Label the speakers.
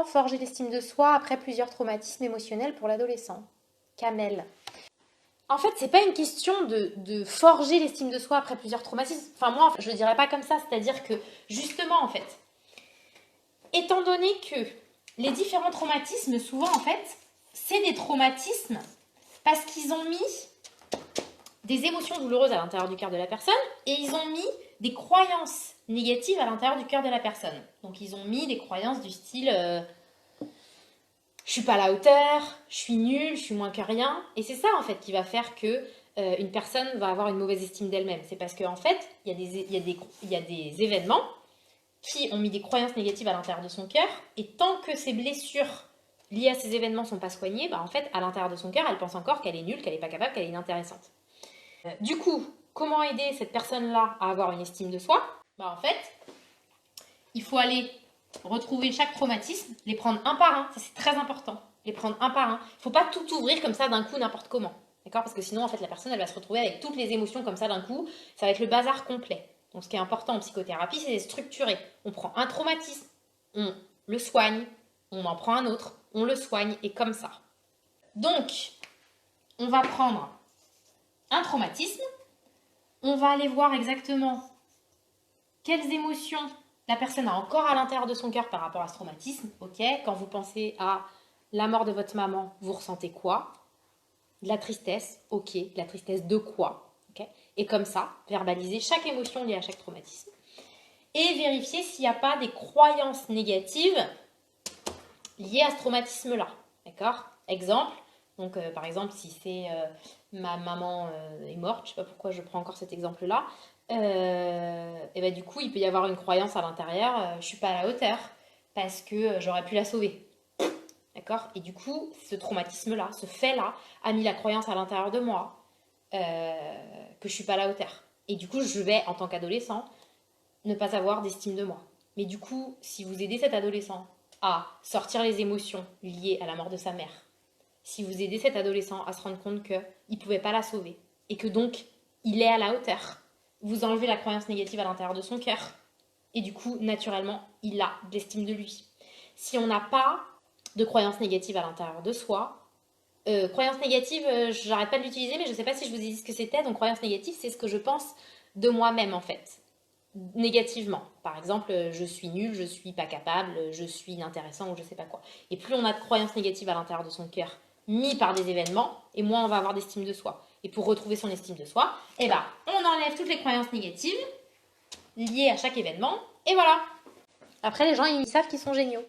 Speaker 1: forger l'estime de soi après plusieurs traumatismes émotionnels pour l'adolescent. Kamel. En fait, c'est pas une question de forger l'estime de soi après plusieurs traumatismes. Enfin, moi, je le dirais pas comme ça. C'est-à-dire que, justement, en fait, étant donné que les différents traumatismes, souvent, en fait, c'est des traumatismes parce qu'ils ont mis des émotions douloureuses à l'intérieur du cœur de la personne et ils ont mis des croyances négatives à l'intérieur du cœur de la personne. Donc, ils ont mis des croyances du style je suis pas à la hauteur, je suis nulle, je suis moins que rien. Et c'est ça, en fait, qui va faire que une personne va avoir une mauvaise estime d'elle-même. C'est parce qu'en fait, il y a des événements qui ont mis des croyances négatives à l'intérieur de son cœur. Et tant que ces blessures liées à ces événements ne sont pas soignées, bah, en fait, à l'intérieur de son cœur, elle pense encore qu'elle est nulle, qu'elle n'est pas capable, qu'elle est inintéressante. Du coup, comment aider cette personne-là à avoir une estime de soi? Bah, en fait, il faut aller retrouver chaque traumatisme, les prendre un par un, ça c'est très important, les prendre un par un. Il ne faut pas tout ouvrir comme ça d'un coup n'importe comment, d'accord? Parce que sinon en fait la personne elle va se retrouver avec toutes les émotions comme ça d'un coup, ça va être le bazar complet. Donc ce qui est important en psychothérapie c'est de structurer. On prend un traumatisme, on le soigne, on en prend un autre, on le soigne et comme ça. Donc on va prendre un traumatisme, on va aller voir exactement quelles émotions la personne a encore à l'intérieur de son cœur par rapport à ce traumatisme. Ok, quand vous pensez à la mort de votre maman, vous ressentez quoi? De la tristesse. Ok, de la tristesse de quoi? Ok, et comme ça, verbaliser chaque émotion liée à chaque traumatisme. Et vérifier s'il n'y a pas des croyances négatives liées à ce traumatisme-là. D'accord? Exemple, donc par exemple, si c'est ma maman est morte, je ne sais pas pourquoi je prends encore cet exemple-là, et ben du coup, il peut y avoir une croyance à l'intérieur, je suis pas à la hauteur parce que j'aurais pu la sauver. D'accord? Et du coup, ce traumatisme-là, ce fait-là, a mis la croyance à l'intérieur de moi que je suis pas à la hauteur. Et du coup, je vais, en tant qu'adolescent, ne pas avoir d'estime de moi. Mais du coup, si vous aidez cet adolescent à sortir les émotions liées à la mort de sa mère, si vous aidez cet adolescent à se rendre compte qu'il ne pouvait pas la sauver et que donc il est à la hauteur, vous enlevez la croyance négative à l'intérieur de son cœur et du coup, naturellement, il a de l'estime de lui. Si on n'a pas de croyance négative à l'intérieur de soi, croyance négative, j'arrête pas de l'utiliser, mais je ne sais pas si je vous ai dit ce que c'était. Donc, croyance négative, c'est ce que je pense de moi-même en fait, négativement. Par exemple, je suis nulle, je suis pas capable, je suis inintéressant ou je sais pas quoi. Et plus on a de croyances négatives à l'intérieur de son cœur, mis par des événements, et moins on va avoir d'estime de soi. Et pour retrouver son estime de soi, eh ben, on enlève toutes les croyances négatives liées à chaque événement, et voilà. Après, les gens, ils savent qu'ils sont géniaux.